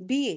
BA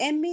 MA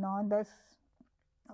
9-10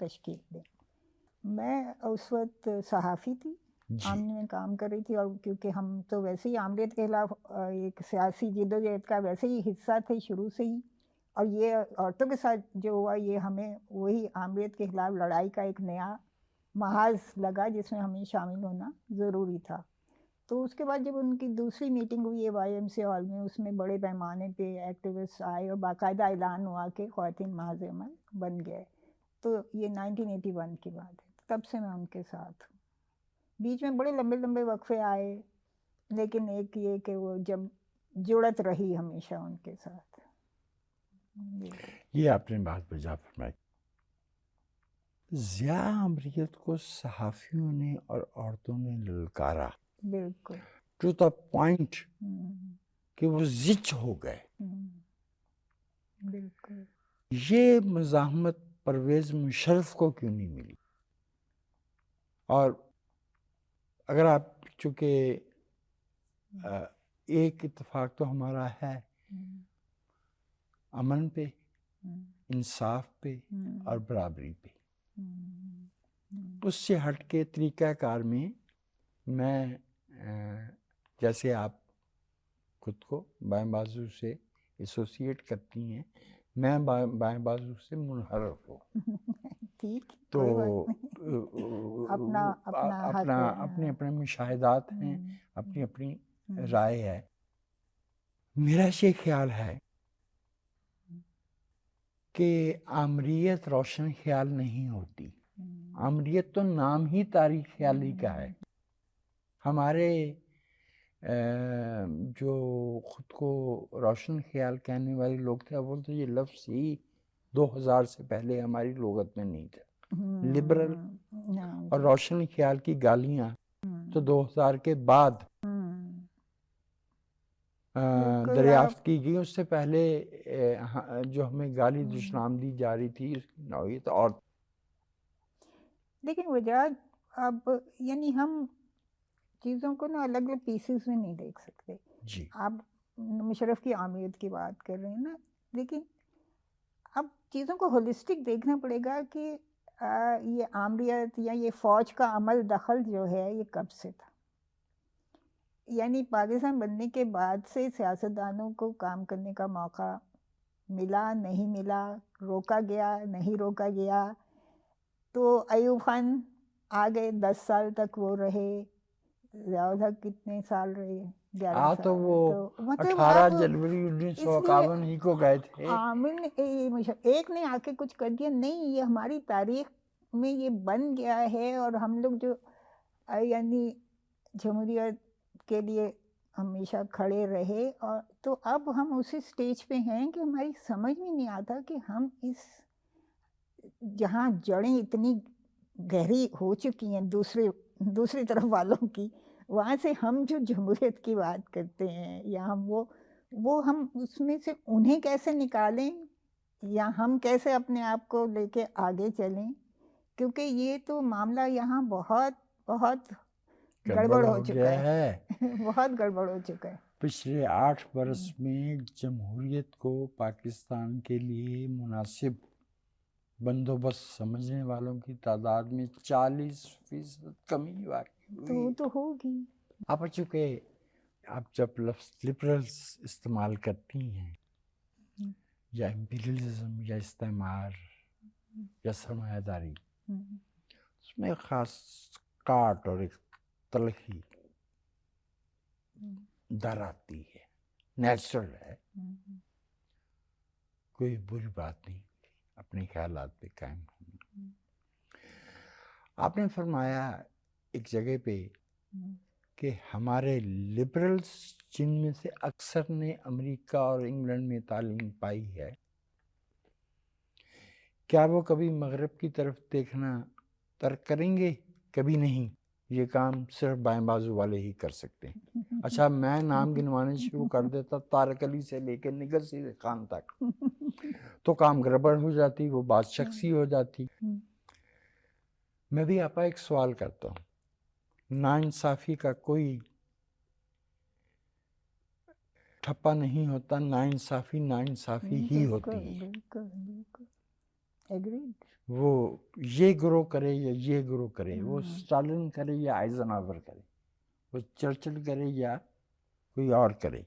تشکیل دیں. میں اس وقت صحافی تھی, آمنے میں کام کر رہی تھی, اور کیونکہ ہم تو ویسے ہی آمریت کے خلاف ایک سیاسی جدوجہد کا ویسے ہی حصہ تھے شروع سے ہی, اور یہ عورتوں کے ساتھ جو ہوا یہ ہمیں وہی آمریت کے خلاف لڑائی کا ایک نیا محاذ لگا جس میں ہمیں شامل ہونا ضروری تھا. تو اس کے بعد جب ان کی دوسری میٹنگ ہوئی ہے YMCA ہال میں, اس میں بڑے پیمانے پہ ایکٹیوسٹ آئے اور باقاعدہ اعلان ہوا کہ خواتین محاذ عمل بن گئے. تو یہ 1981 کی بات ہے. تب سے میں ان کے ساتھ ہوں. بیچ میں بڑے لمبے لمبے وقفے آئے, لیکن ایک یہ کہ وہ جب جڑت رہی ہمیشہ ان کے ساتھ. یہ آپ نے بات بجا فرمائی. ضیاء عمریت کو صحافیوں نے اور عورتوں نے للکارا, بالکل, ٹو دا پوائنٹ کہ وہ زچ ہو گئے. بالکل. یہ مزاحمت پرویز مشرف کو کیوں نہیں ملی؟ اور اگر آپ, چونکہ ایک اتفاق تو ہمارا ہے امن پہ, انصاف پہ اور برابری پہ, اس سے ہٹ کے طریقہ کار میں جیسے آپ خود کو بائیں بازو سے ایسوسیٹ کرتی ہیں, میں بائیں بازو سے منحرف ہوں. ٹھیک, تو اپنے اپنے مشاہدات ہیں, اپنی اپنی رائے ہے. میرا یہ خیال ہے کہ آمریت روشن خیال نہیں ہوتی. آمریت تو نام ہی تاریخ خیالی کا ہے. ہمارے جو خود کو روشن خیال کہنے والے لوگ تھے, وہ تو یہ لفظ ہی 2000 سے پہلے ہماری لغت میں نہیں تھا. لبرل اور روشن خیال کی گالیاں تو 2000 کے بعد دریافت کی گئی. اس سے پہلے جو ہمیں گالی دشنام دی جا رہی تھی اس کی نوعیت اور. لیکن وجہ اب یعنی ہم چیزوں کو نا الگ الگ پیسز میں نہیں دیکھ سکتے. جی, آپ مشرف کی آمریت کی بات کر رہے ہیں نا, لیکن اب چیزوں کو ہولسٹک دیکھنا پڑے گا کہ یہ آمریت یا یہ فوج کا عمل دخل جو ہے یہ کب سے تھا. یعنی پاکستان بننے کے بعد سے سیاستدانوں کو کام کرنے کا موقع ملا, نہیں ملا, روکا گیا, نہیں روکا گیا. تو ایوب خان آ گئے, 10 سال تک وہ رہے. ضیاء الحق کتنے سال رہے, 11 سال. تو وہ مطلب 18 جنوری 1951 ہی کو گئے تھے. ایک نے آ کے کچھ کر دیا نہیں, یہ ہماری تاریخ میں یہ بن گیا ہے. اور ہم لوگ جو یعنی جمہوریت کے لیے ہمیشہ کھڑے رہے, اور تو اب ہم اسی سٹیج پہ ہیں کہ ہماری سمجھ میں نہیں آتا کہ ہم اس جہاں جڑیں اتنی گہری ہو چکی ہیں دوسری طرف والوں کی, وہاں سے ہم جو جمہوریت کی بات کرتے ہیں یا ہم وہ ہم اس میں سے انہیں کیسے نکالیں, یا ہم کیسے اپنے آپ کو لے کے آگے چلیں, کیونکہ یہ تو معاملہ یہاں بہت بہت گڑبڑ ہو چکا ہے. بہت گڑبڑ ہو چکا ہے. پچھلے 8 برس میں جمہوریت کو پاکستان کے لیے مناسب بندوبست سمجھنے والوں کی تعداد میں 40% کمی واقع ہوئی. تو ہوگی. اب چونکہ آپ جب لفظ لبرلز استعمال کرتی ہیں, یا امپیریلزم یا استعمار یا سرمایہ داری, اس میں ایک خاص کاٹ اور ایک تلخی در آتی ہے, نیچرل ہے, کوئی بری بات نہیں اپنے خیالات پہ قائم ہونا. آپ نے فرمایا ایک جگہ پہ کہ ہمارے لبرلز جن میں سے اکثر نے امریکہ اور انگلینڈ میں تعلیم پائی ہے, کیا وہ کبھی مغرب کی طرف دیکھنا ترک کریں گے؟ کبھی نہیں. یہ کام صرف بائیں بازو والے ہی کر سکتے ہیں. اچھا, میں نام گنوانے شروع کر دیتا طارق علی سے لے کے نگر خان تک, تو کام گڑبڑ ہو جاتی, وہ بات شخصی ہو جاتی. میں بھی آپا ایک سوال کرتا ہوں, ناانصافی کا کوئی ٹھپا نہیں ہوتا، ناانصافی ناانصافی ہی ہوتی ہے. بالکل بالکل ایگریڈ. وہ یہ گرو کرے یا یہ گرو کرے، وہ اسٹالن کرے یا آئزنہاور کرے، وہ چرچل کرے یا کوئی اور کرے.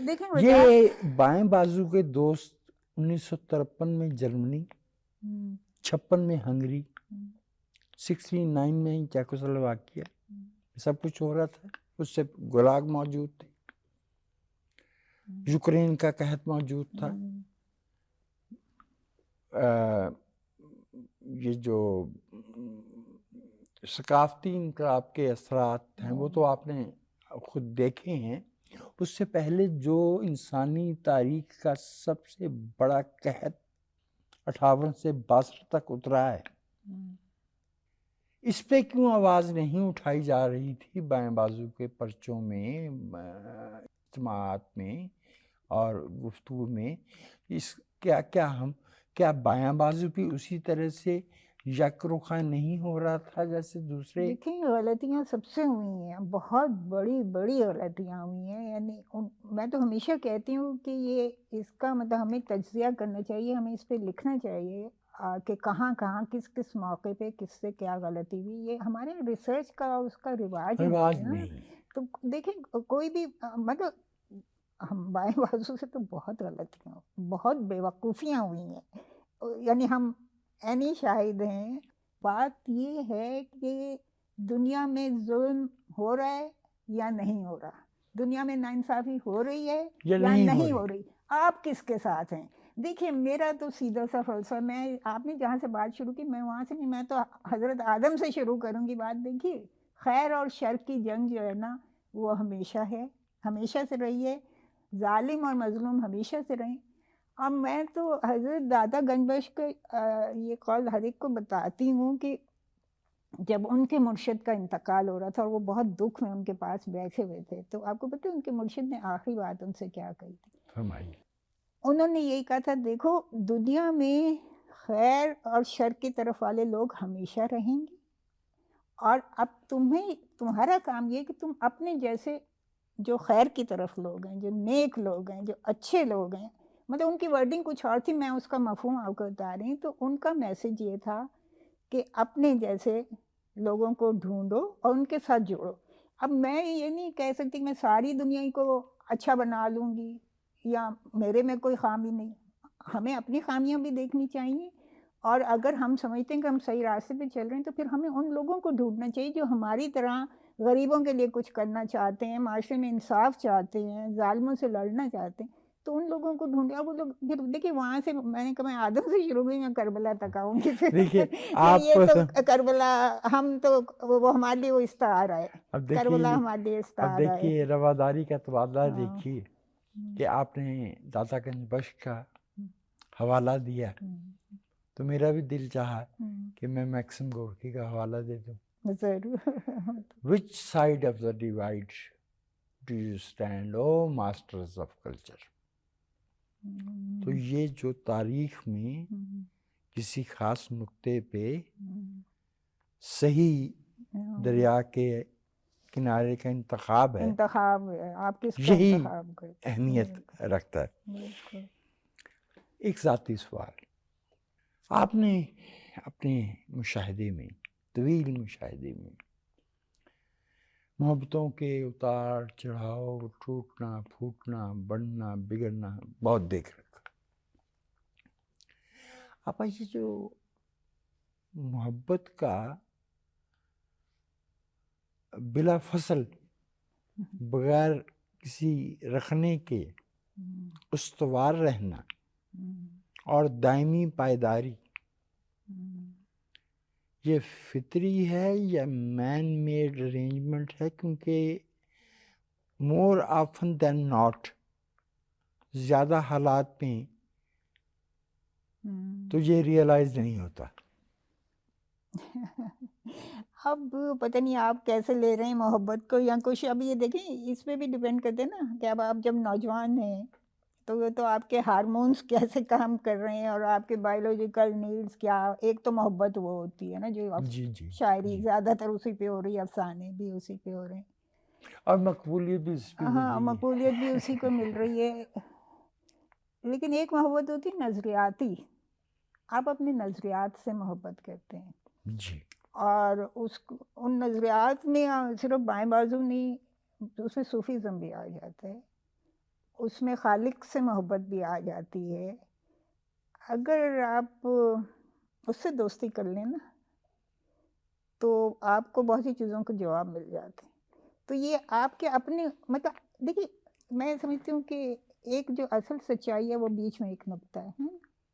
دیکھیں یہ بائیں بازو کے دوست 1953 میں جرمنی، 56 میں ہنگری، 69 میں چیکوسلوواکیہ، سب کچھ ہو رہا تھا. اس سے گلاگ موجود تھے، یوکرین کا قحط موجود تھا. یہ جو ثقافتی انقلاب کے اثرات ہیں وہ تو آپ نے خود دیکھے ہیں. اس سے پہلے جو انسانی تاریخ کا سب سے بڑا قحط 58 سے 62 تک اترا ہے، اس پہ کیوں آواز نہیں اٹھائی جا رہی تھی بائیں بازو کے پرچوں میں، اجتماعات میں اور گفتگو میں؟ کیا بایاں بازو بھی اسی طرح سے یک رخا نہیں ہو رہا تھا جیسے دوسرے؟ دیکھیں غلطیاں سب سے ہوئی ہیں، بہت بڑی بڑی غلطیاں ہوئی ہیں. یعنی میں تو ہمیشہ کہتی ہوں کہ یہ اس کا مطلب ہمیں تجزیہ کرنا چاہیے، ہمیں اس پہ لکھنا چاہیے کہ کہاں کہاں کس کس موقع پہ کس سے کیا غلطی ہوئی. یہ ہمارے ریسرچ کا اور اس کا رواج نہیں. تو دیکھیں کوئی بھی مطلب ہم بائیں بازو سے تو بہت غلطیاں، بہت بے وقوفیاں ہوئی ہیں. یعنی ہم عینی شاہد ہیں. بات یہ ہے کہ دنیا میں ظلم ہو رہا ہے یا نہیں ہو رہا، دنیا میں ناانصافی ہو رہی ہے یا نہیں ہو رہی، آپ کس کے ساتھ ہیں؟ دیکھیے میرا تو سیدھا سا فلسفہ، میں آپ نے جہاں سے بات شروع کی میں وہاں سے نہیں، میں تو حضرت آدم سے شروع کروں گی بات. دیکھیے خیر اور شر کی جنگ جو ہے نا وہ ہمیشہ ہے، ہمیشہ سے رہی ہے. ظالم اور مظلوم ہمیشہ سے رہیں. اب میں تو حضرت دادا گنج بخش کے یہ قول ہر ایک کو بتاتی ہوں کہ جب ان کے مرشد کا انتقال ہو رہا تھا اور وہ بہت دکھ میں ان کے پاس بیٹھے ہوئے تھے، تو آپ کو پتہ ہے ان کے مرشد نے آخری بات ان سے کیا کہی تھی؟ فرمائیے. انہوں نے یہی کہا تھا، دیکھو دنیا میں خیر اور شر کی طرف والے لوگ ہمیشہ رہیں گے، اور اب تمہارا کام یہ کہ تم اپنے جیسے جو خیر کی طرف لوگ ہیں، جو نیک لوگ ہیں، جو اچھے لوگ ہیں، مطلب ان کی ورڈنگ کچھ اور تھی، میں اس کا مفہوم آپ کو بتا رہی ہوں. تو ان کا میسج یہ تھا کہ اپنے جیسے لوگوں کو ڈھونڈو اور ان کے ساتھ جوڑو. اب میں یہ نہیں کہہ سکتی میں ساری دنیا کو اچھا بنا لوں گی یا میرے میں کوئی خامی نہیں. ہمیں اپنی خامیاں بھی دیکھنی چاہیے، اور اگر ہم سمجھتے ہیں کہ ہم صحیح راستے پہ چل رہے ہیں تو پھر ہمیں ان لوگوں کو ڈھونڈنا چاہیے جو ہماری طرح غریبوں کے لیے کچھ کرنا چاہتے ہیں، معاشرے میں انصاف چاہتے ہیں، ظالموں سے لڑنا چاہتے ہیں. تو ان لوگوں کو ڈھونڈے. اور وہ لوگ پھر دیکھیے وہاں سے میں نے کہا میں آدم سے شروع ہوئی، میں کربلا تک آؤں گی. یہ تو کربلا ہم تو وہ ہمارے لیے وہ استعارہ ہے، کربلا ہمارے لیے استعارہ ہے. اب دیکھیے رواداری کا تبادلہ دیکھیے کہ آپ نے دادا گنج بخش کا حوالہ دیا، تو میرا بھی دل چاہا کہ میں میکسم گورکی کا حوالہ دے دوں. ضرور. Which side of the divide do you stand, oh masters of culture? تو یہ جو تاریخ میں کسی خاص نقطے پہ صحیح دریا کے کنارے کا انتخاب ہے، آپ کس کا یہی انتخاب کرتے اہمیت رکھتا ہے. بالکل. ایک ذاتی سوال، آپ نے اپنے مشاہدے میں، طویل مشاہدے میں، محبتوں کے اتار چڑھاؤ، ٹوٹنا پھوٹنا، بڑھنا بگڑنا بہت دیکھ رکھا. آپ یہ جو محبت کا بلا فصل بغیر کسی رکھنے کے استوار رہنا اور دائمی پائیداری، یہ فطری ہے یا مین میڈ ارینجمنٹ ہے؟ کیونکہ مور آفن دین ناٹ زیادہ حالات میں تو یہ ریئلائز نہیں ہوتا. اب پتہ نہیں آپ کیسے لے رہے ہیں محبت کو یا کچھ. اب یہ دیکھیں اس پہ بھی ڈیپینڈ کرتے ہیں نا کہ اب آپ جب نوجوان ہیں تو وہ تو آپ کے ہارمونز کیسے کام کر رہے ہیں اور آپ کے بایولوجیکل نیڈز کیا. ایک تو محبت وہ ہوتی ہے نا جو شاعری زیادہ تر اسی پہ ہو رہی ہے، افسانے بھی اسی پہ ہو رہے ہیں. اور مقبولیت بھی اس پہ مل ہاں رہی ہے۔ مقبولیت بھی اسی کو مل رہی ہے، لیکن ایک محبت ہوتی نظریاتی، آپ اپنے نظریات سے محبت کرتے ہیں جی، اور ان نظریات میں صرف بائیں بازو نہیں، اس میں صوفیزم بھی آ جاتا ہے، اس میں خالق سے محبت بھی آ جاتی ہے۔ اگر آپ اس سے دوستی کر لیں نا تو آپ کو بہت سی چیزوں کے جواب مل جاتے ہیں۔ تو یہ آپ کے اپنے مطلب دیکھیے، میں سمجھتی ہوں کہ ایک جو اصل سچائی ہے وہ بیچ میں ایک نقطہ ہے،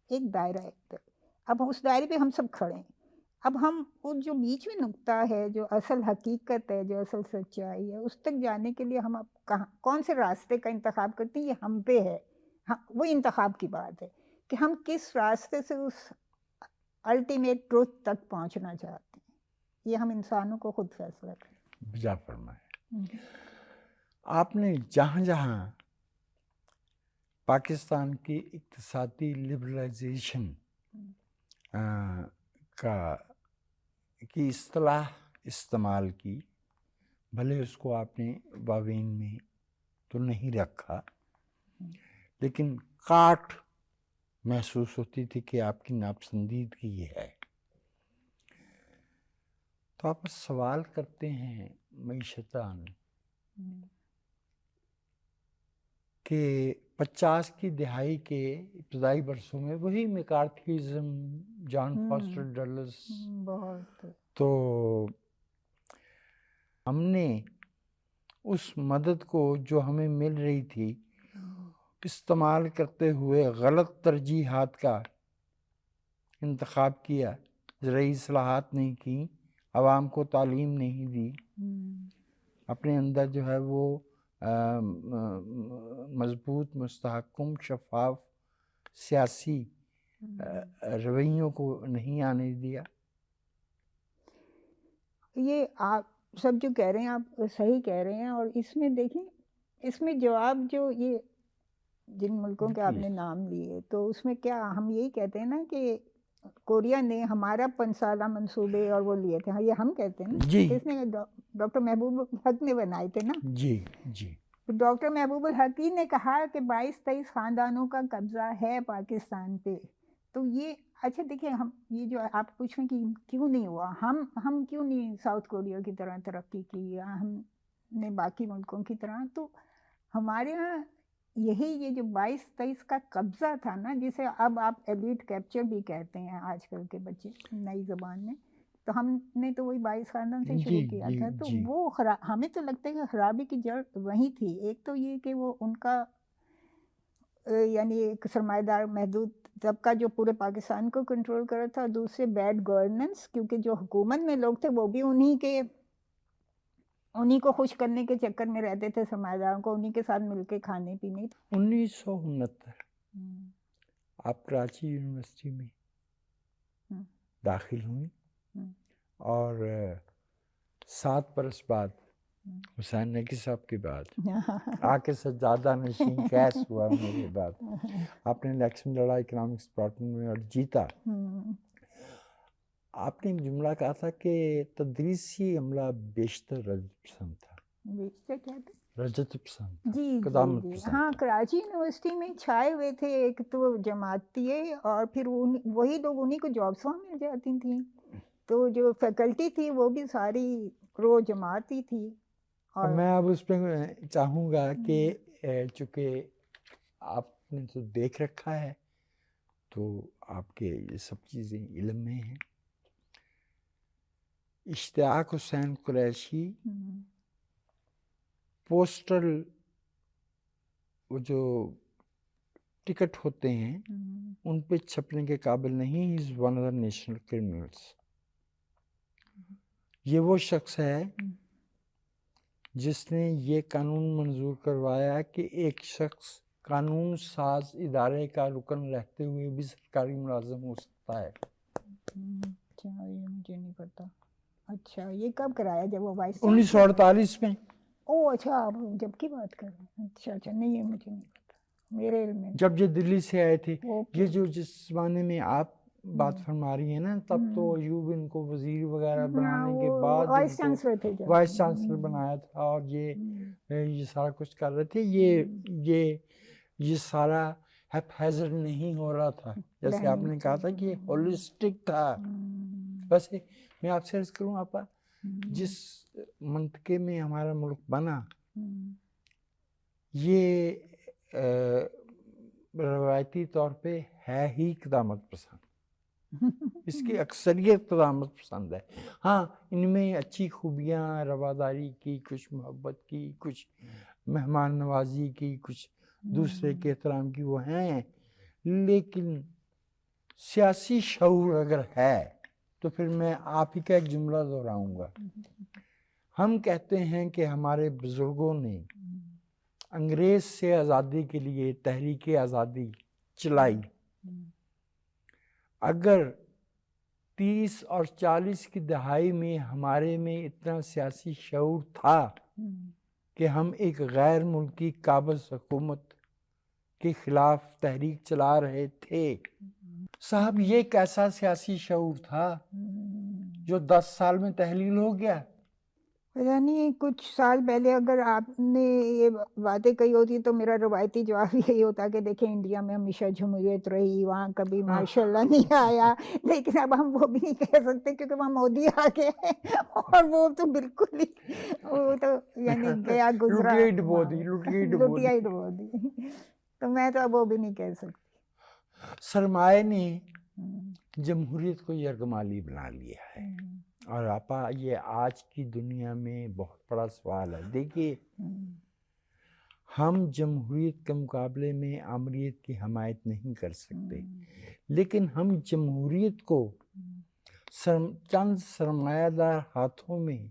ایک دائرہ ہے، اب اس دائرے پہ ہم سب کھڑے ہیں، اب ہم وہ جو بیچ میں نقطہ ہے، جو اصل حقیقت ہے، جو اصل سچائی ہے، اس تک جانے کے لیے ہم اب کون سے راستے کا انتخاب کرتے ہیں، یہ ہم پہ ہے، وہ انتخاب کی بات ہے کہ ہم کس راستے سے اس الٹیمیٹ ٹروتھ تک پہنچنا چاہتے ہیں، یہ ہم انسانوں کو خود فیصلہ کریں۔ بجا فرمائے۔ آپ نے جہاں جہاں پاکستان کی اقتصادی لبرلائزیشن کی اصطلاح استعمال کی، بھلے اس کو آپ نے واوین میں تو نہیں رکھا، لیکن کاٹ محسوس ہوتی تھی کہ آپ کی ناپسندیدگی ہے، تو آپ سوال کرتے ہیں معیشتاً کہ 50 کی دہائی کے ابتدائی برسوں میں وہی میکارتھیزم، جان فاسٹر ڈلس، بہت تو ہم نے اس مدد کو جو ہمیں مل رہی تھی استعمال کرتے ہوئے غلط ترجیحات کا انتخاب کیا، زرعی اصلاحات نہیں کی، عوام کو تعلیم نہیں دی، اپنے اندر جو ہے وہ مضبوط، مستحکم، شفاف سیاسی رویوں کو نہیں آنے دیا۔ یہ آپ سب جو کہہ رہے ہیں آپ صحیح کہہ رہے ہیں، اور اس میں دیکھیں، اس میں جواب جو یہ جن ملکوں کے آپ نے نام لیے، تو اس میں کیا ہم یہی کہتے ہیں نا کہ کوریا نے ہمارا 5 سالہ منصوبے اور وہ لیے تھے، ہاں یہ ہم کہتے ہیں نا، جی، کس نے؟ ڈاکٹر محبوب الحق نے بنائے تھے نا۔ جی جی، ڈاکٹر محبوب الحق ہی نے کہا کہ 22-23 خاندانوں کا قبضہ ہے پاکستان پہ، تو یہ اچھا دیکھیں، ہم یہ جو آپ پوچھ رہے ہیں کہ کیوں نہیں ہوا، ہم کیوں نہیں ساؤتھ کوریا کی طرح ترقی کی یا ہم نے باقی ملکوں کی طرح، تو ہمارے ہاں یہی یہ جو 22-23 کا قبضہ تھا نا، جسے اب آپ ایلیٹ کیپچر بھی کہتے ہیں آج کل کے بچے نئی زبان میں، تو ہم نے تو وہی 22 خاندان سے شروع کیا تھا، تو وہ ہمیں تو لگتا ہے کہ خرابی کی جڑ وہی تھی۔ ایک تو یہ کہ وہ ان کا یعنی ایک سرمایہ دار محدود طبقہ جو پورے پاکستان کو کنٹرول کر رہا تھا، اور دوسرے بیڈ گورننس، کیونکہ جو حکومت میں لوگ تھے وہ بھی انہی کو خوش کرنے کے چکر میں رہتے تھے، سرمایہ داروں کو انہی کے ساتھ مل کے کھانے پینے۔ 1969 آپ کراچی یونیورسٹی میں داخل ہوئیں، اور 7 برس بعد حسین نگی صاحب کے بعد آ کے سجادہ نشین کیس ہوا میرے بعد، آپ نے الیکشن لڑا اکنامکس ڈپارٹمنٹ میں اور جیتا۔ آپ نے ایک جملہ کہا تھا کہ تدریسی عملہ بیشتر رجت پسند تھا۔ بیشتر کیا تھا؟ رجت پسند، جی قدامت جی پسند ہاں، تھا۔ کراچی یونیورسٹی میں چھائے ہوئے تھے ایک تو جماعتیے، اور پھر وہی لوگ انہی کو جابس وہاں مل جاتی تھیں، تو جو فیکلٹی تھی وہ بھی ساری پرو جماعتی تھی۔ اور میں اب اس پہ چاہوں گا کہ چونکہ آپ نے تو دیکھ رکھا ہے تو آپ کے یہ سب چیزیں علم میں ہیں، اشتیاق حسین قریشی پوسٹل وہ جو ٹکٹ ہوتے ہیں ان پہ چھپنے کے قابل نہیں، is one of the national criminals. یہ وہ شخص ہے جس نے یہ قانون منظور کروایا کہ ایک شخص قانون ساز ادارے کا رکن رہتے ہوئے بھی سرکاری ملازم ہو سکتا ہے۔ اچھا، یہ مجھے نہیں پتا۔ اچھا، یہ کب کرایا؟ جب وہ 1948 میں۔ او اچھا، آپ جب کی بات کر رہے ہیں؟ اچھا اچھا، نہیں یہ مجھے نہیں پتا، میرے علم میں جب یہ دلی سے آئے تھے، یہ جو جس زمانے میں آپ بات فرما رہی ہیں نا، تب تو ایوب ان کو وزیر وغیرہ بنانے کے وہ بعد وائس چانسلر تھے جب۔ وائس چانسلر بنایا تھا، اور یہ سارا کچھ کر رہے تھے۔ یہ سارا ہیزرڈ نہیں ہو رہا تھا، جیسے آپ نے کہا تھا کہ یہ ہولسٹک تھا۔ ویسے میں آپ سے عرض کروں، آپ جس منطقے میں ہمارا ملک بنا، یہ روایتی طور پہ ہے ہی قدامت پسند، اس کی اکثریت قدامت پسند ہے۔ ہاں، ان میں اچھی خوبیاں، رواداری کی، کچھ محبت کی، کچھ مہمان نوازی کی، کچھ دوسرے کے احترام کی، وہ ہیں، لیکن سیاسی شعور اگر ہے تو پھر میں آپ ہی کا ایک جملہ دہراؤں گا۔ ہم کہتے ہیں کہ ہمارے بزرگوں نے انگریز سے آزادی کے لیے تحریک آزادی چلائی، اگر 30 اور 40 کی دہائی میں ہمارے میں اتنا سیاسی شعور تھا کہ ہم ایک غیر ملکی قابض حکومت کے خلاف تحریک چلا رہے تھے، صاحب یہ کیسا سیاسی شعور تھا جو 10 سال میں تحلیل ہو گیا؟ یعنی کچھ سال پہلے اگر آپ نے یہ باتیں کہی ہوتی تو میرا روایتی جواب یہی ہوتا کہ دیکھیں انڈیا میں ہمیشہ جمہوریت رہی، وہاں کبھی مارشل اللہ نہیں آیا، لیکن اب ہم وہ بھی نہیں کہہ سکتے کیونکہ وہاں مودی آ گئے ہیں، اور وہ تو بالکل ہی، وہ تو یعنی گیا گزرا، لٹیائی ڈبو دی۔ تو میں تو اب وہ بھی نہیں کہہ سکتی۔ سرمایہ نے جمہوریت کو یرغمالی بنا لیا ہے، اور آپا یہ آج کی دنیا میں بہت بڑا سوال ہے۔ دیکھیے، ہم جمہوریت کے مقابلے میں آمریت کی حمایت نہیں کر سکتے، لیکن ہم جمہوریت کو چند سرمایہ دار ہاتھوں میں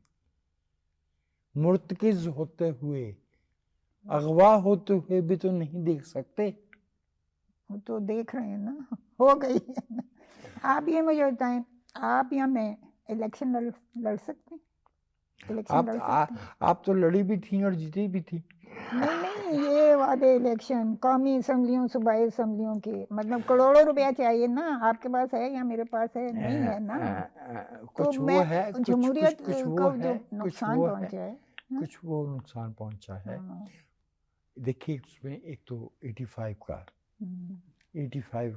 مرتکز ہوتے ہوئے، اغوا ہوتے ہوئے بھی تو نہیں دیکھ سکتے۔ وہ تو دیکھ رہے ہیں نا، ہو گئی ہے۔ آپ یہ مجھے بتائیں، آپ یا میں الیکشن لڑ سکتے ہیں؟ آپ تو لڑی بھی تھیں اور جیتی بھی تھی۔ نہیں، یہ وعدے الیکشن قومی اسمبلیوں، صوبائی اسمبلیوں کی، مطلب کروڑوں روپیہ چاہیے نا، آپ کے پاس ہے یا میرے پاس ہے؟ نہیں ہے نا۔ کچھ وہ ہے، جمہوریت کو جو نقصان پہنچا ہے، کچھ وہ نقصان پہنچا ہے۔ دیکھیے، اس میں ایک تو 85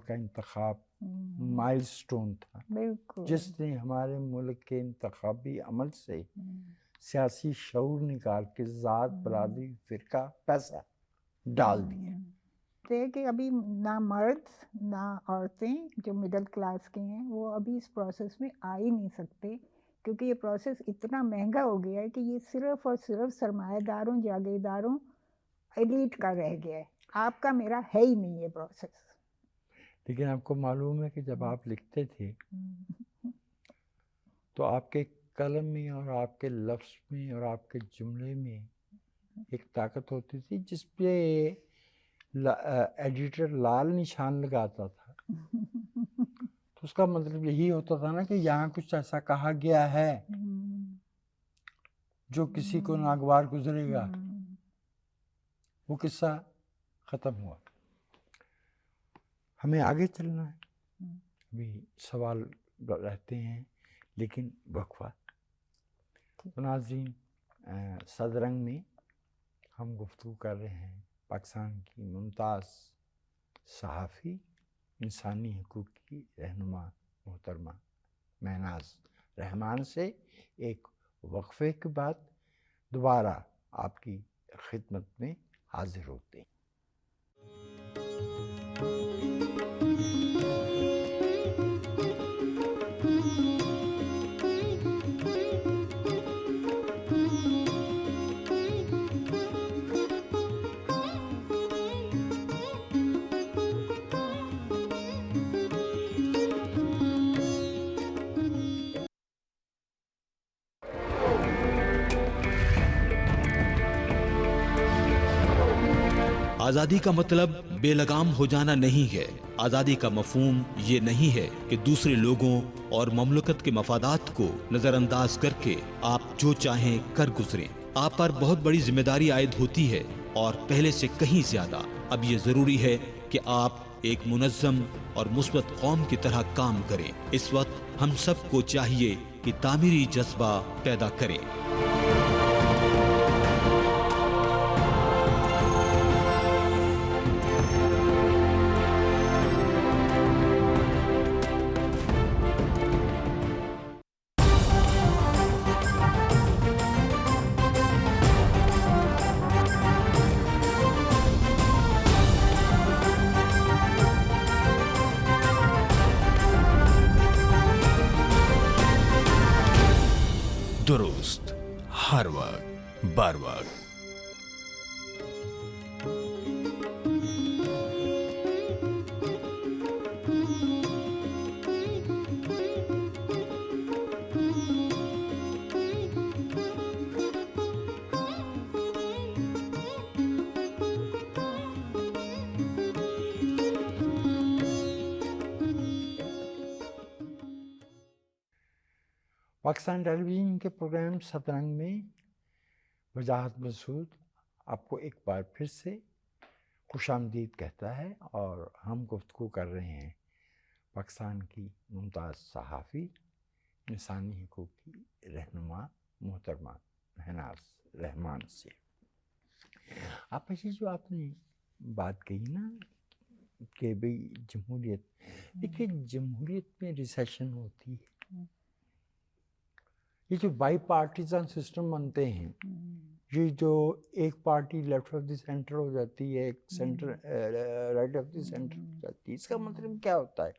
کا انتخاب مائل سٹون تھا، جس نے ہمارے ملک کے انتخابی عمل سے سیاسی شعور نکال کے ذات، برادری، فرقہ، پیسہ ڈال دیا۔ کہ ابھی نہ مرد نہ عورتیں جو مڈل کلاس کے ہیں وہ ابھی اس پروسیس میں آ ہی نہیں سکتے، کیونکہ یہ پروسیس اتنا مہنگا ہو گیا ہے کہ یہ صرف اور صرف سرمایہ داروں، جاگیرداروں، ایلیٹ کا رہ گیا ہے۔ آپ کا میرا ہے ہی نہیں یہ پروسیس۔ لیکن آپ کو معلوم ہے کہ جب آپ لکھتے تھے تو آپ کے قلم میں اور آپ کے لفظ میں اور آپ کے جملے میں ایک طاقت ہوتی تھی، جس پہ ایڈیٹر لال نشان لگاتا تھا، تو اس کا مطلب یہی ہوتا تھا نا کہ یہاں کچھ ایسا کہا گیا ہے جو کسی کو ناگوار گزرے گا۔ وہ قصہ ختم ہوا، ہمیں آگے چلنا ہے، ابھی سوال رہتے ہیں لیکن وقفہ۔ ناظرین، صدرنگ میں ہم گفتگو کر رہے ہیں پاکستان کی ممتاز صحافی، انسانی حقوق کی رہنما محترمہ مہناز رحمان سے۔ ایک وقفے کے بعد دوبارہ آپ کی خدمت میں حاضر ہوتے ہیں۔ آزادی کا مطلب بے لگام ہو جانا نہیں ہے۔ آزادی کا مفہوم یہ نہیں ہے کہ دوسرے لوگوں اور مملکت کے مفادات کو نظر انداز کر کے آپ جو چاہیں کر گزریں۔ آپ پر بہت بڑی ذمہ داری عائد ہوتی ہے، اور پہلے سے کہیں زیادہ اب یہ ضروری ہے کہ آپ ایک منظم اور مثبت قوم کی طرح کام کریں۔ اس وقت ہم سب کو چاہیے کہ تعمیری جذبہ پیدا کریں۔ درست، ہر وقت، بر وقت۔ پاکستان ٹیلی ویژن کے پروگرام سترنگ میں وجاہت مسعود آپ کو ایک بار پھر سے خوش آمدید کہتا ہے، اور ہم گفتگو کر رہے ہیں پاکستان کی ممتاز صحافی، انسانی حقوق کی رہنما محترمہ مہناز رحمان سے۔ آپ یہ جو آپ نے بات کہی نا کہ بھئی جمہوریت، دیکھیے جمہوریت میں ریسیشن ہوتی ہے، یہ جو بائی پارٹیزن سسٹم بنتے ہیں، یہ جو ایک party left of the centre ہو جاتی ہے، ایک centre right of the centre ہو جاتی ہے، اس کا مطلب کیا ہوتا ہے؟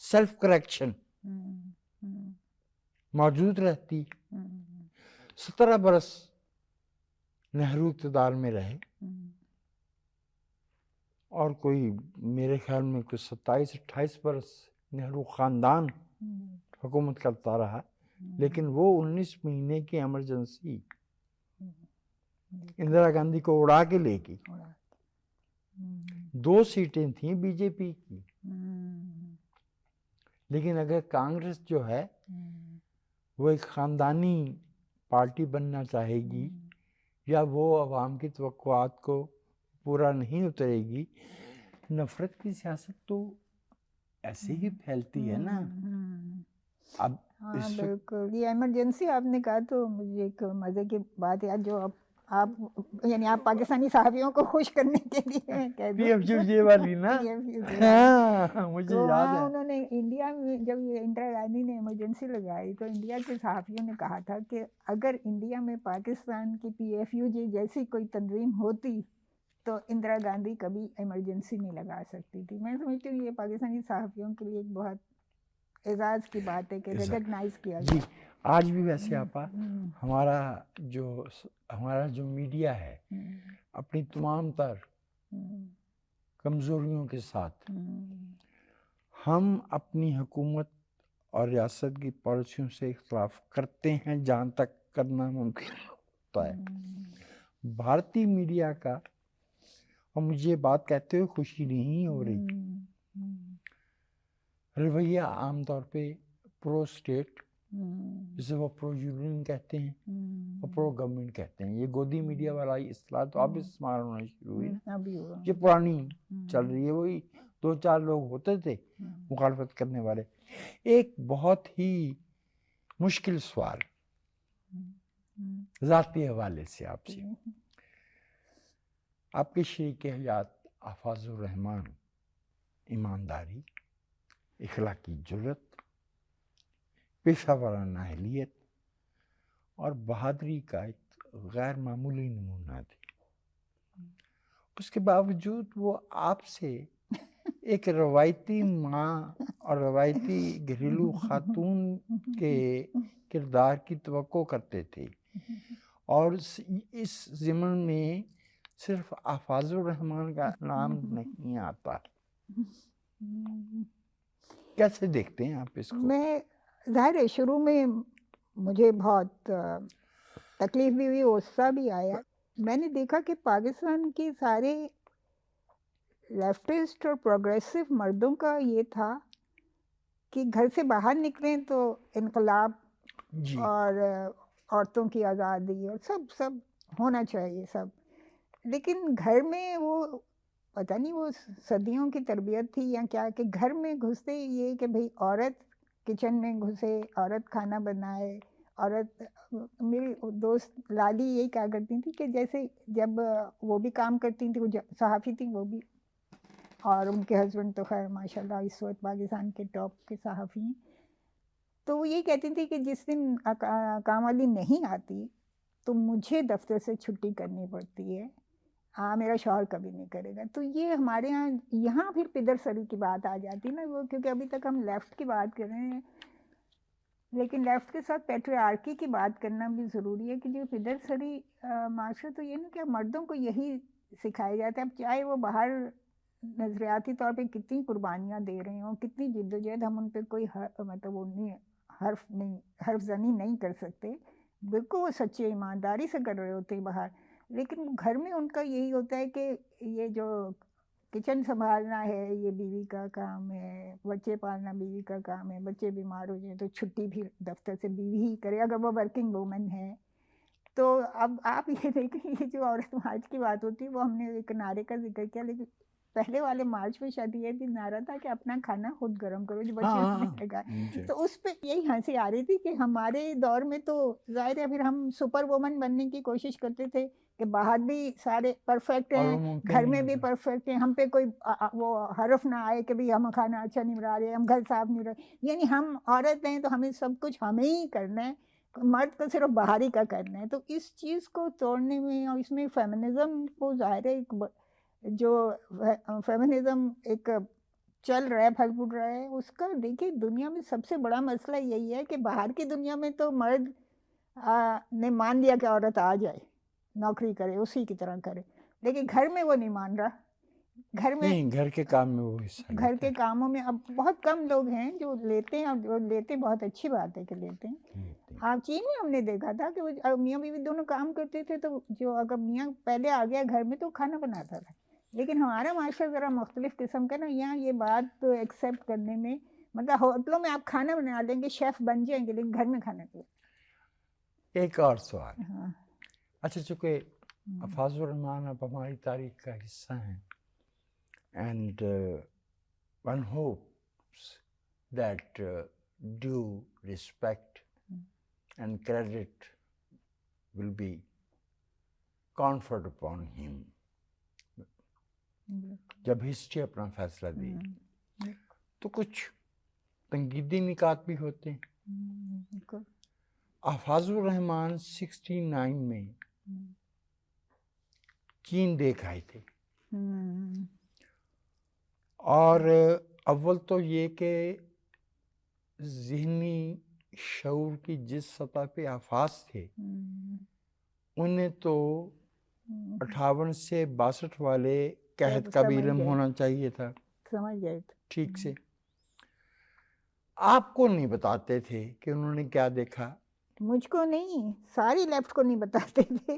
سیلف کریکشن موجود رہتی۔ 17 برس نہرو اقتدار میں رہے، اور کوئی میرے خیال میں کوئی 27-28 برس نہرو خاندان حکومت کرتا رہا، لیکن وہ 19 مہینے کی ایمرجنسی اندرا گاندھی کو اڑا کے لے گئی۔ 2 سیٹیں تھیں بی جے پی کی، لیکن اگر کانگریس جو ہے وہ ایک خاندانی پارٹی بننا چاہے گی، یا وہ عوام کی توقعات کو پورا نہیں اترے گی، نفرت کی سیاست تو ایسے ہی پھیلتی ہے نا۔ اب ہاں بالکل، یہ ایمرجنسی آپ نے کہا تو مجھے ایک مزے کی بات یاد، جو آپ یعنی آپ پاکستانی صحافیوں کو خوش کرنے کے لیے پی ایف جی والی نا، مجھے یاد ہے انہوں نے انڈیا میں جب یہ اندرا گاندھی نے ایمرجنسی لگائی تو انڈیا کے صحافیوں نے کہا تھا کہ اگر انڈیا میں پاکستان کی پی ایف یو جی جیسی کوئی تنظیم ہوتی تو اندرا گاندھی کبھی ایمرجنسی نہیں لگا سکتی تھی۔ میں سمجھتی ہوں یہ پاکستانی صحافیوں کے لیے ایک بہت اعزاز کی بات ہے کہ ریکگنائز کیا جی۔ آج بھی ویسے آپا ہمارا جو میڈیا ہے اپنی تمام تر کمزوریوں کے ساتھ، ہم اپنی حکومت اور ریاست کی پالیسیوں سے اختلاف کرتے ہیں جہاں تک کرنا ممکن ہوتا ہے۔ بھارتی میڈیا کا، اور مجھے یہ بات کہتے ہوئے خوشی نہیں ہو رہی، رویہ عام طور پہ پرو اسٹیٹ، جسے وہ پرو یونین کہتے ہیں اور پرو گورنمنٹ کہتے ہیں، یہ گودی میڈیا والا اصطلاح تو اب استعمال ہونا شروع ہوئی، یہ پرانی چل رہی ہے۔ وہی 2-4 لوگ ہوتے تھے مخالفت کرنے والے۔ ایک بہت ہی مشکل سوال ذاتی حوالے سے آپ سے، آپ کے شریک حیات آفاظ الرحمان ایمانداری، اخلاقی جرت، پیشہ ورانہ اہلیت اور بہادری کا ایک غیر معمولی نمونہ تھی، اس کے باوجود وہ آپ سے ایک روایتی ماں اور روایتی گھریلو خاتون کے کردار کی توقع کرتے تھے، اور اس ضمن میں صرف آفاظ الرحمان کا نام نہیں آتا۔ کیسے دیکھتے ہیں آپ اس کو؟ میں ظاہر ہے شروع میں مجھے بہت تکلیف بھی ہوئی، غصہ بھی آیا۔ میں نے دیکھا کہ پاکستان کے سارے لیفٹسٹ اور پروگریسو مردوں کا یہ تھا کہ گھر سے باہر نکلیں تو انقلاب اور عورتوں کی آزادی اور سب ہونا چاہیے سب، لیکن گھر میں وہ پتہ نہیں وہ صدیوں کی تربیت تھی یا کیا، کہ گھر میں گھستے یہ کہ بھئی عورت کچن میں گھسے، عورت کھانا بنائے، عورت. میری دوست لالی یہی کہا کرتی تھی کہ جیسے جب وہ بھی کام کرتی تھی، وہ صحافی تھی وہ بھی، اور ان کے ہسبینڈ تو خیر ماشاء اللہ اس وقت پاکستان کے ٹاپ کے صحافی ہیں، تو وہ یہی کہتی تھی کہ جس دن کام والی نہیں آتی تو مجھے دفتر سے چھٹی کرنی پڑتی ہے، ہاں میرا شوہر کبھی نہیں کرے گا. تو یہ ہمارے یہاں پھر پدر سری کی بات آ جاتی نا، وہ کیونکہ ابھی تک ہم لیفٹ کی بات کر رہے ہیں، لیکن لیفٹ کے ساتھ پیٹریارکی کی بات کرنا بھی ضروری ہے کہ جو پدر سری معاشرہ تو یہ نا کہ مردوں کو یہی سکھایا جاتا ہے، اب چاہے وہ باہر نظریاتی طور پہ کتنی قربانیاں دے رہے ہوں، کتنی جد و جہد، ہم ان پہ کوئی مطلب وہ نہیں حرف زنی نہیں کر سکتے، بالکل وہ سچے ایمانداری سے کر رہے ہوتے ہیں باہر، لیکن گھر میں ان کا یہی ہوتا ہے کہ یہ جو کچن سنبھالنا ہے یہ بیوی کا کام ہے، بچے پالنا بیوی کا کام ہے، بچے بیمار ہو جائیں تو چھٹی بھی دفتر سے بیوی ہی کرے اگر وہ ورکنگ وومن ہے. تو اب آپ یہ دیکھیں یہ جو عورت مارچ کی بات ہوتی ہے وہ ہم نے ایک نعرے کا ذکر کیا، لیکن پہلے والے مارچ میں شاید یہ بھی نعرہ تھا کہ اپنا کھانا خود گرم کرو، جو بچے نے لگا. تو اس پہ یہی ہنسی آ رہی تھی کہ ہمارے دور میں تو ظاہر ہے پھر ہم سپر وومن بننے کی کوشش کرتے تھے کہ باہر بھی سارے پرفیکٹ ہیں، گھر میں بھی پرفیکٹ ہیں، ہم پہ کوئی وہ حرف نہ آئے کہ ہم کھانا اچھا نہیں بنا رہے، ہم گھر صاف نہیں رہے، یعنی ہم عورت ہیں تو ہمیں سب کچھ ہمیں ہی کرنا ہے، مرد کو صرف باہری کا کرنا ہے. تو اس چیز کو توڑنے میں اور اس میں فیمنزم کو ظاہر ہے جو فیمنزم ایک چل رہا ہے پھل پھوٹ رہا ہے، اس کا دیکھیے دنیا میں سب سے بڑا مسئلہ یہی ہے کہ باہر کی دنیا میں تو مرد نے مان لیا کہ عورت آ جائے نوکری کرے اسی کی طرح کرے، لیکن گھر میں وہ نہیں مان رہا. گھر میں گھر کے کام میں وہ حصہ گھر کے کاموں میں اب بہت کم لوگ ہیں جو لیتے ہیں، اور جو لیتے بہت اچھی بات ہے کہ لیتے ہیں. آپ چین میں ہم نے دیکھا تھا کہ وہ میاں بیوی دونوں کام کرتے تھے، تو جو اگر میاں پہلے آ گیا گھر میں تو کھانا بناتا تھا. لیکن ہمارا معاشرہ ذرا مختلف قسم کا نا، یہاں یہ بات ایکسیپٹ کرنے میں، مطلب ہوٹلوں میں آپ کھانا بنا دیں گے، شیف بن جائیں گے، لیکن گھر میں کھانا نہیں. ایک اور سوال، اچھا چونکہ حفاظ الرحمان اب ہماری تاریخ کا حصہ ہیں، and one hopes that due respect and credit will be conferred upon ہم. جب ہسٹری اپنا فیصلہ دے گی تو کچھ تنقیدی نکات بھی ہوتے ہیں. حفاظ الرحمان 69 میں چین دیکھ آئے تھے، اور اول تو یہ کہ ذہنی شعور کی جس سطح پہ حفاظ تھے انہیں تو 58 سے 62 والے قحط کا بھی علم ہونا چاہیے تھا، سمجھ گئے ٹھیک سے. آپ کو نہیں بتاتے تھے کہ انہوں نے کیا دیکھا؟ مجھ کو نہیں، ساری لیفٹ کو نہیں بتاتے تھے.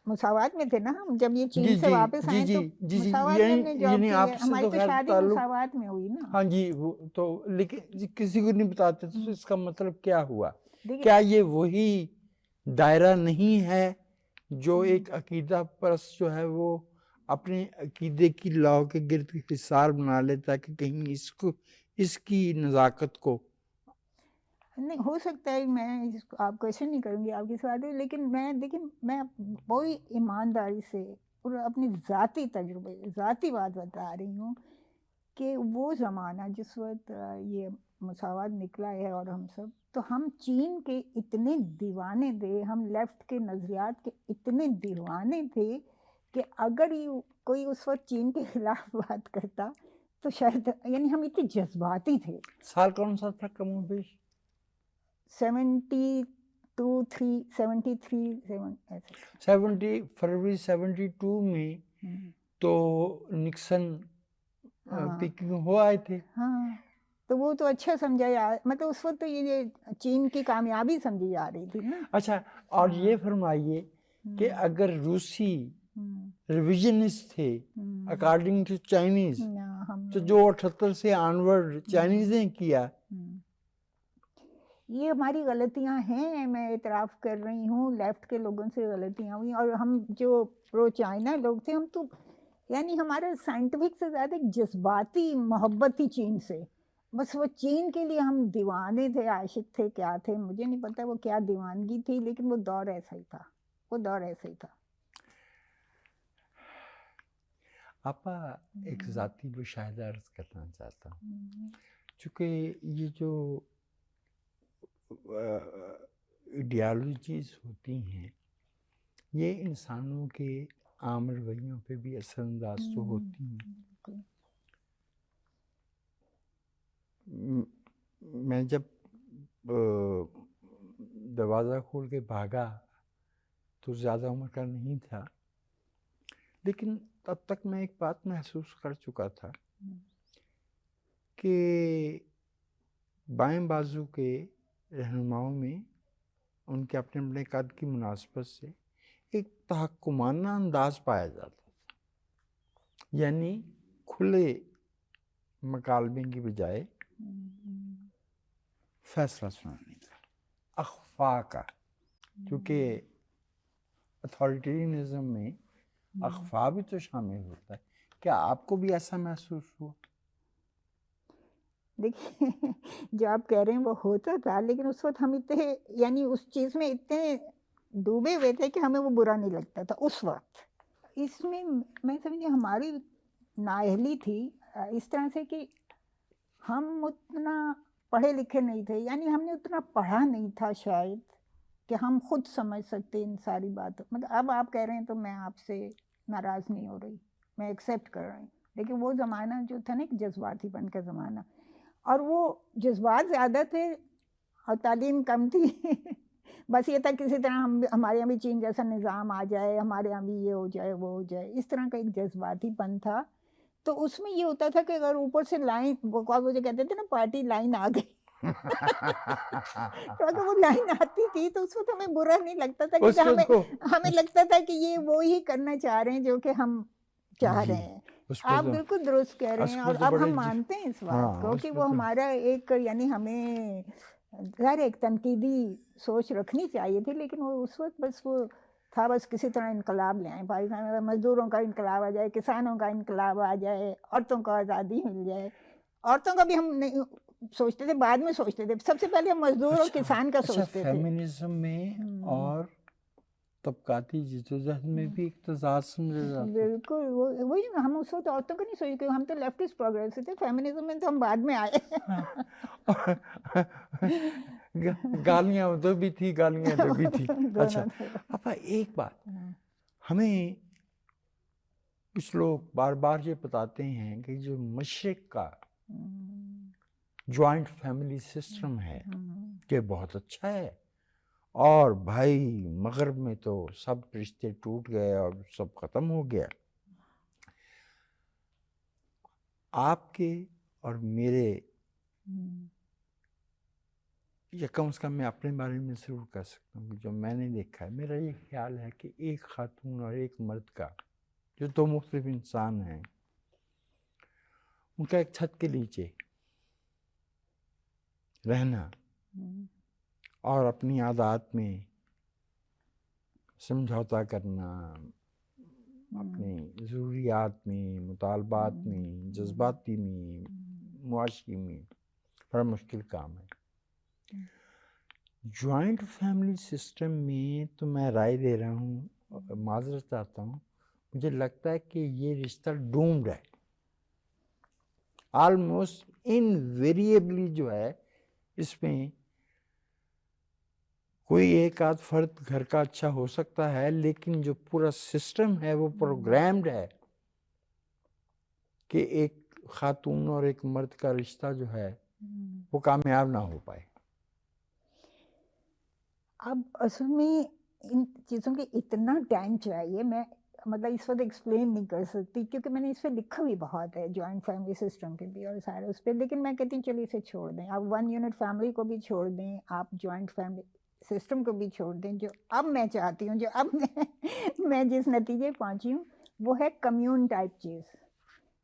مساوات میں تھے نا ہم، جب یہ چین سے واپس آئے تو مساوات میں ہم نے جاب کی ہے، ہماری تو شادی مساوات میں ہوئی نا. ہاں جی، تو لیکن کسی کو نہیں بتاتے تو اس کا مطلب کیا ہوا؟ کیا یہ وہی دائرہ نہیں ہے جو ایک عقیدہ پرست جو ہے وہ اپنے عقیدے کی لاؤ کے گرد حصار بنا لیتا ہے کہ کہیں اس کی نزاکت کو؟ نہیں ہو سکتا ہے، میں آپ کویشچن نہیں کروں گی آپ کی سوال، لیکن میں وہی ایمانداری سے اور اپنی ذاتی تجربے ذاتی بات بتا رہی ہوں کہ وہ زمانہ جس وقت یہ مساوات نکلا ہے اور ہم سب، تو ہم چین کے اتنے دیوانے تھے، ہم لیفٹ کے نظریات کے اتنے دیوانے تھے کہ اگر کوئی اس وقت چین کے خلاف بات کرتا تو شاید، یعنی ہم اتنے جذباتی تھے. سال کون سا تھا کم و بیش؟ فروری 72 میں تو نکسن پیکنگ ہو آئے تھے. ہاں تو وہ تو اچھا سمجھا مطلب اس وقت تو یہ چین کی کامیابی سمجھی جا رہی تھی نا. اچھا، اور یہ فرمائیے کہ اگر روسی ریویژنسٹ تھے اکارڈنگ ٹو چائنیز، تو جو 78 سے آنورڈ چائنیز نے کیا، یہ ہماری غلطیاں ہیں، میں اعتراف کر رہی ہوں، لیفٹ کے لوگوں سے غلطیاں ہوئی. اور ہم جو پرو چائنا لوگ تھے، ہم تو یعنی ہمارا سائنٹیفک سے زیادہ ایک جذباتی محبت تھی چین سے. بس وہ چین کے لیے ہم دیوانے تھے, عاشق تھے, کیا تھے مجھے نہیں پتا وہ کیا دیوانگی تھی, لیکن وہ دور ایسا ہی تھا, وہ دور ایسا ہی تھا. آپا ایک ذاتی مشاہدہ عرض کرنا چاہتا ہوں, چونکہ یہ جو ایڈیالوجیز ہوتی ہیں یہ انسانوں کے عام رویوں پہ بھی اثر انداز تو ہوتی ہیں. میں جب دروازہ کھول کے بھاگا تو زیادہ عمر کا نہیں تھا, لیکن تب تک میں ایک بات محسوس کر چکا تھا کہ بائیں بازو کے رہنماؤں میں ان کے اپنے اپنے قد کی مناسبت سے ایک تحکمانہ انداز پایا جاتا تھا, یعنی کھلے مکالمے کی بجائے فیصلہ سنانے کا, اخفا کا, کیونکہ اتھارٹیرینزم میں اخفا بھی تو شامل ہوتا ہے. کیا آپ کو بھی ایسا محسوس ہوا؟ دیکھیے جو آپ کہہ رہے ہیں وہ ہوتا تھا, لیکن اس وقت ہم اتنے یعنی اس چیز میں اتنے ڈوبے ہوئے تھے کہ ہمیں وہ برا نہیں لگتا تھا اس وقت. اس میں میں سمجھے ہماری نااہلی تھی اس طرح سے کہ ہم اتنا پڑھے لکھے نہیں تھے, یعنی ہم نے اتنا پڑھا نہیں تھا شاید کہ ہم خود سمجھ سکتے ان ساری باتوں. مطلب اب آپ کہہ رہے ہیں تو میں آپ سے ناراض نہیں ہو رہی, میں ایکسیپٹ کر رہی ہوں, لیکن وہ زمانہ جو تھا نا ایک جذباتی پن کا زمانہ, اور وہ جذبات زیادہ تھے اور تعلیم کم تھی. بس یہ تھا کسی طرح ہمارے یہاں بھی چین جیسا نظام آ جائے, ہمارے یہاں بھی یہ ہو جائے وہ ہو جائے, اس طرح کا ایک جذباتی پن تھا. تو اس میں یہ ہوتا تھا کہ اگر اوپر سے لائن وہ جو کہتے تھے نا پارٹی لائن آ گئی تو اگر وہ لائن آتی تھی تو اس وقت ہمیں برا نہیں لگتا تھا, کیونکہ ہمیں لگتا تھا کہ یہ وہی کرنا چاہ رہے ہیں جو کہ ہم چاہ رہے ہیں. آپ بالکل درست کہہ رہے ہیں, اور اب ہم مانتے ہیں اس بات کو کہ وہ ہمارا ایک یعنی ہمیں ظاہر ایک تنقیدی سوچ رکھنی چاہیے تھی, لیکن وہ اس وقت بس وہ تھا بس کسی طرح انقلاب لے آئیں پاکستان میں, مزدوروں کا انقلاب آ جائے, کسانوں کا انقلاب آ جائے, عورتوں کو آزادی مل جائے. عورتوں کا بھی ہم نہیں سوچتے تھے, بعد میں سوچتے تھے, سب سے پہلے ہم مزدور اور کسان کا سوچتے تھے. فیمنزم میں اور طبقاتی جدوجہد میں بھی ایک تضاد سمجھا جاتا ہے. بالکل وہی ہم اس وقت عورتوں کا نہیں سوچتے, ہم تو لیفٹسٹ پروگریسو تھے, فیمنزم میں تو ہم بعد میں آئے. گالیاں ادھر بھی تھی, گالیاں ادھر بھی تھی. اچھا ابا ایک بات, ہمیں کچھ لوگ بار بار یہ بتاتے ہیں کہ جو مشرق کا جوائنٹ فیملی سسٹم ہے کہ بہت اچھا ہے, اور بھائی مغرب میں تو سب رشتے ٹوٹ گئے اور سب ختم ہو گیا. آپ کے اور میرے یا کم از کم میں اپنے بارے میں ضرور کہہ سکتا ہوں کہ جو میں نے دیکھا ہے, میرا یہ خیال ہے کہ ایک خاتون اور ایک مرد کا جو دو مختلف انسان ہیں ان کا ایک چھت کے نیچے رہنا اور اپنی عادات میں سمجھوتا کرنا, اپنی ضروریات میں, مطالبات میں, جذباتی میں, معاشی میں, بڑا مشکل کام ہے. جوائنٹ فیملی سسٹم میں تو میں رائے دے رہا ہوں, معذرت چاہتا ہوں, مجھے لگتا ہے کہ یہ رشتہ ڈومڈ ہے, آلموسٹ انویریبلی جو ہے. اس میں کوئی ایک آدھ فرد گھر کا اچھا ہو سکتا ہے, لیکن جو پورا سسٹم ہے وہ پروگرامڈ ہے کہ ایک خاتون اور ایک مرد کا رشتہ جو ہے وہ کامیاب نہ ہو پائے. اب اصل میں ان چیزوں کے اتنا ٹائم چاہیے, میں مطلب اس وقت ایکسپلین نہیں کر سکتی, کیونکہ میں نے اس پہ لکھا بھی بہت ہے جوائنٹ فیملی سسٹم پہ بھی اور سارے اس پہ, لیکن میں کہتی ہوں چلیے اسے چھوڑ دیں. آپ 1 یونٹ فیملی کو بھی چھوڑ دیں, آپ جوائنٹ فیملی سسٹم کو بھی چھوڑ دیں. جو اب میں چاہتی ہوں, جو اب میں جس نتیجے پہنچی ہوں وہ ہے کمیون ٹائپ چیز.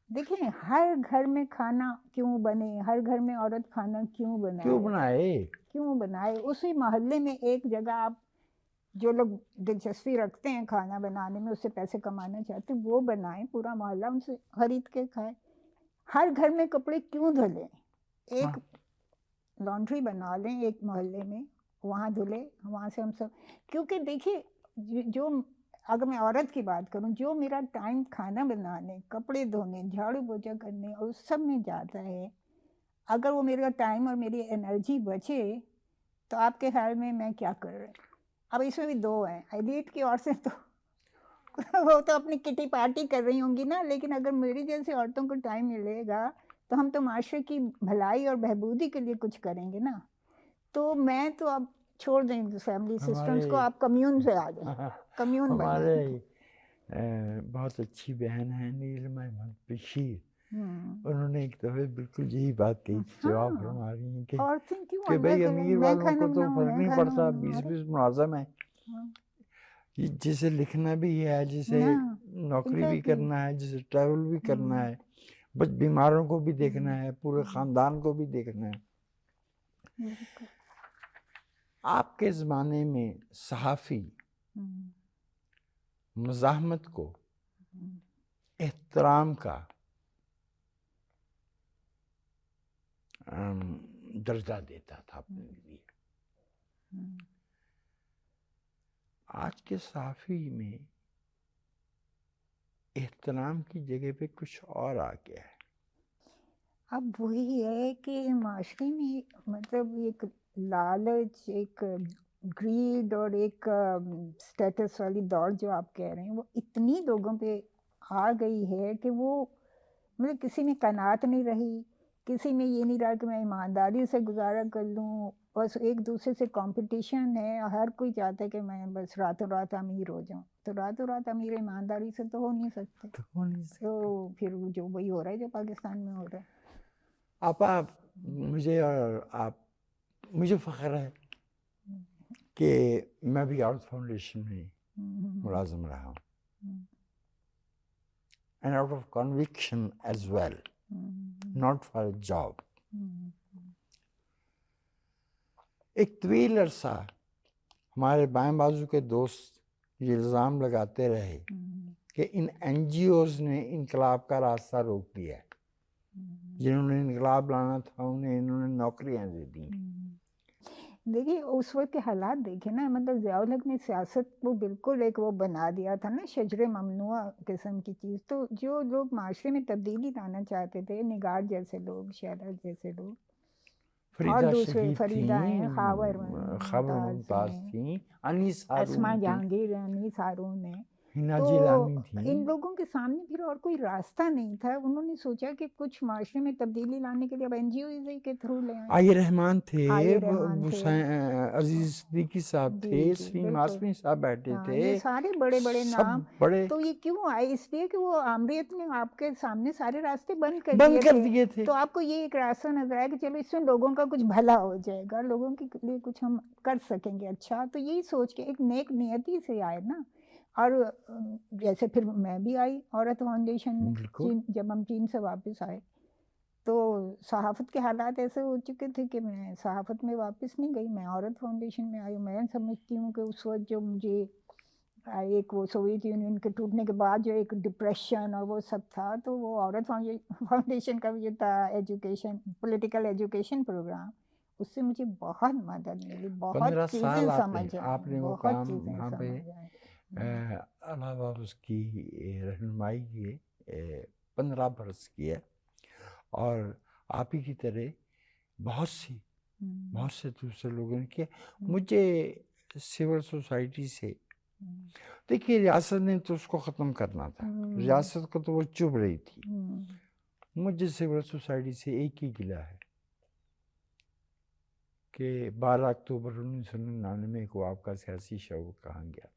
دیکھیں ہر گھر میں کھانا کیوں بنے, ہر گھر میں عورت کھانا کیوں بنائے, کیوں بنائے, اسی محلے میں ایک جگہ آپ جو لوگ دلچسپی رکھتے ہیں کھانا بنانے میں، اس سے پیسے کمانا چاہتے ہیں، وہ بنائیں، پورا محلہ ان سے خرید کے کھائے. ہر گھر میں کپڑے کیوں دھلیں؟ ایک لانڈری بنا لیں ایک محلے میں، وہاں دھلے، وہاں سے ہم سب. کیونکہ دیکھیے جو اگر میں عورت کی بات کروں، جو میرا ٹائم کھانا بنانے، کپڑے دھونے، جھاڑو پوچھا کرنے اور اس سب میں جاتا ہے، اگر وہ میرا ٹائم اور میری انرجی بچے تو آپ کے خیال میں میں کیا کر رہا ہوں؟ اب اس میں بھی دو ہیں، ایلیٹ کی عورتیں تو وہ تو اپنی کٹی پارٹی کر رہی ہوں گی نا، لیکن اگر میری جیسے عورتوں کو ٹائم ملے گا تو ہم تو معاشرے کی بھلائی اور بہبودی کے لیے کچھ کریں گے نا. تو میں تو اب چھوڑ دیں فیملی سسٹمز کو، آپ کمیون سے آ جائیں، کمیون ہمارے بنائیں. بہت اچھی بہن ہیں نیلما احمد بشیر، انہوں نے ایک دفعہ بالکل یہی بات کہی تھی جو آپ فرما رہی ہیں کہ بھائی امیر والوں کو تو فرق نہیں پڑتا، 20 ملازم ہیں، جسے لکھنا بھی ہے، جسے نوکری بھی کرنا ہے، جسے ٹریول بھی کرنا ہے، بس بیماروں کو بھی دیکھنا ہے، پورے خاندان کو بھی دیکھنا ہے. آپ کے زمانے میں صحافی مزاحمت کو احترام کا درجہ دیتا تھا اپنے لیے. آج کے صحافی میں احترام کی جگہ پہ کچھ اور آ گیا ہے. اب وہی ہے کہ معاشرے میں مطلب ایک لالچ، ایک گریڈ اور ایک سٹیٹس والی دوڑ جو آپ کہہ رہے ہیں، وہ اتنی لوگوں پہ آ گئی ہے کہ وہ مطلب کسی میں قناعت نہیں رہی، کسی میں یہ نہیں رہا کہ میں ایمانداری سے گزارا کر لوں، بس ایک دوسرے سے کمپٹیشن ہے، ہر کوئی چاہتا ہے کہ میں بس راتوں رات امیر ہو جاؤں. تو راتوں رات امیر ایمانداری سے تو ہو نہیں سکتے. تو پھر جو وہی ہو رہا ہے جو پاکستان میں ہو رہا ہے. آپا مجھے فخر ہے کہ میں بھی آرٹ فاؤنڈیشن میں ملازم رہا ہوں، and out of conviction as well, not for a job. ایک طویل عرصہ ہمارے بائیں بازو کے دوست یہ الزام لگاتے رہے کہ ان این جی اوز نے انقلاب کا راستہ روک دیا ہے. جنہوں نے انقلاب لانا تھا انہوں نے نوکریاں دے دیں. دیکھیے اس وقت کے حالات دیکھیں نا، مطلب ضیاء الحق نے سیاست کو بالکل ایک وہ بنا دیا تھا نا، شجر ممنوع قسم کی چیز. تو جو لوگ معاشرے میں تبدیلی لانا چاہتے تھے، نگار جیسے لوگ، شہلا جیسے لوگ، اور دوسرے فریدہ ہیں، خاور ممتاز تھیں، اسما جہانگیر، انیس ہارون ہیں، تو ان لوگوں کے سامنے پھر اور کوئی راستہ نہیں تھا. انہوں نے سوچا کہ کچھ معاشرے میں تبدیلی لانے کے لیے اب این جی اوز کے تھرو لے آئیں. آئی رحمان تھے، عزیز صدیقی صاحب تھے، سلیم آسمی صاحب بیٹھے تھے، یہ سارے بڑے بڑے نام. تو یہ کیوں آئے؟ اس لیے کہ وہ آمریت نے آپ کے سامنے سارے راستے بند کر دیے تھے. تو آپ کو یہ ایک راستہ نظر آیا کہ چلو اس میں لوگوں کا کچھ بھلا ہو جائے گا، لوگوں کے لیے کچھ ہم کر سکیں گے. اچھا، تو یہی سوچ کے ایک نیک نیتی سے آئے نا. اور جیسے پھر میں بھی آئی عورت فاؤنڈیشن میں، جب ہم چین سے واپس آئے تو صحافت کے حالات ایسے ہو چکے تھے کہ میں صحافت میں واپس نہیں گئی، میں عورت فاؤنڈیشن میں آئی. میں سمجھتی ہوں کہ اس وقت جو مجھے ایک وہ سوویت یونین کے ٹوٹنے کے بعد جو ایک ڈپریشن اور وہ سب تھا، تو وہ عورت فاؤنڈیشن کا جو تھا ایجوکیشن، پولیٹیکل ایجوکیشن پروگرام، اس سے مجھے بہت مدد ملی، بہت چیزیں سمجھ آئیں، بہت چیزیں سمجھ آئیں. علاوہ اس کی رہنمائی کیے 15 برس کی ہے، اور آپ ہی کی طرح بہت سے دوسرے لوگوں نے کیا. مجھے سول سوسائٹی سے دیکھیے، ریاست نے تو اس کو ختم کرنا تھا، ریاست کو تو وہ چبھ رہی تھی. مجھے سول سوسائٹی سے ایک ہی گلہ ہے کہ 12 اکتوبر 1999 کو آپ کا سیاسی شعور کہاں گیا تھا.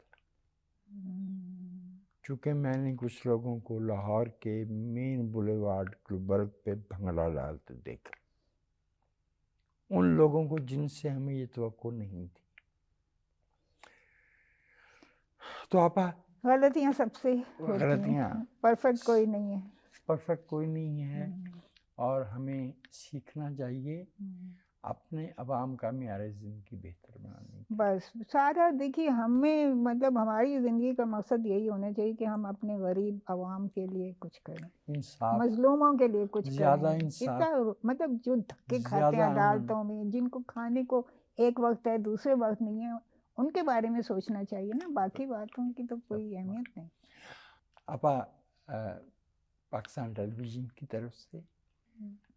چونکہ میں نے کچھ لوگوں کو لاہور کے مین بولیوارڈ گلبرگ پہ بھنگڑا ڈالتے دیکھا، ان لوگوں کو جن سے ہمیں یہ توقع نہیں تھی. تو آپا غلطیاں سب سے غلطیاں، پرفیکٹ کوئی نہیں ہے، پرفیکٹ کوئی نہیں ہے، اور ہمیں سیکھنا چاہیے اپنے عوام کا معیار زندگی بہتر بنانے کی. بس سارا دیکھیے ہمیں مطلب ہماری زندگی کا مقصد یہی ہونا چاہیے کہ ہم اپنے غریب عوام کے لیے کچھ کریں، انصاف، مظلوموں کے لیے کچھ زیادہ کریں. انصاف، اتنا مطلب جو دھکے کھاتے ہیں زیادہ عدالتوں میں، جن کو کھانے کو ایک وقت ہے دوسرے وقت نہیں ہے، ان کے بارے میں سوچنا چاہیے نا، باقی باتوں کی تو کوئی اہمیت نہیں. اپا پاکستان ٹیلی ویژن کی طرف سے،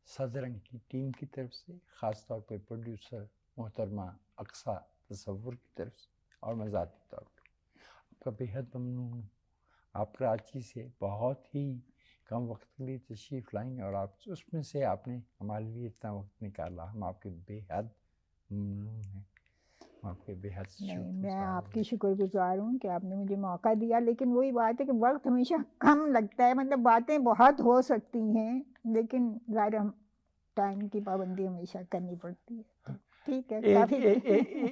صدرنگ کی ٹیم کی طرف سے، خاص طور پہ پروڈیوسر محترمہ اقصیٰ تصور کی طرف سے، اور میں ذاتی طور پہ آپ کا بےحد ممنون ہوں. آپ کراچی سے بہت ہی کم وقت کے لیے تشریف لائیں اور آپ اس میں سے آپ نے ہمارے لیے اتنا وقت نکالا. ہم آپ کے بےحد ممنون ہیں، ہم آپ کے بےحد نہیں، شکر میں گزار آپ ہیں. کی شکر گزار ہوں کہ آپ نے مجھے موقع دیا، لیکن وہی بات ہے کہ وقت ہمیشہ کم لگتا ہے. مطلب باتیں بہت ہو سکتی ہیں لیکن ظاہر ہم ٹائم کی پابندی ہمیشہ کرنی پڑتی ہے. تو ٹھیک ہے، کافی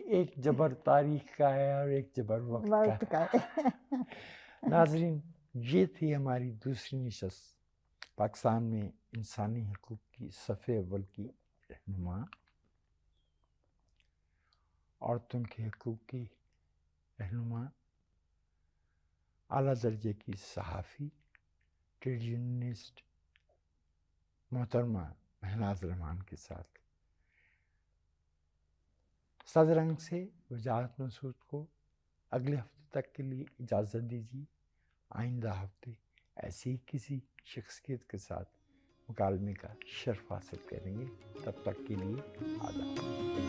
ایک جبر تاریخ کا ہے اور ایک جبر وقت وقت کا کا ہے. ناظرین، یہ تھی ہماری دوسری نشست، پاکستان میں انسانی حقوق کی صف اول کی رہنما، عورتوں کے حقوق کی رہنما، اعلیٰ درجے کی صحافی، ٹریڈ یونینسٹ محترمہ مہناز رحمان کے ساتھ. صدرنگ سے وجاہت مسعود کو اگلے ہفتے تک کے لیے اجازت دیجیے. آئندہ ہفتے ایسی ہی کسی شخصیت کے ساتھ مکالمے کا شرف حاصل کریں گے. تب تک کے لیے آداب.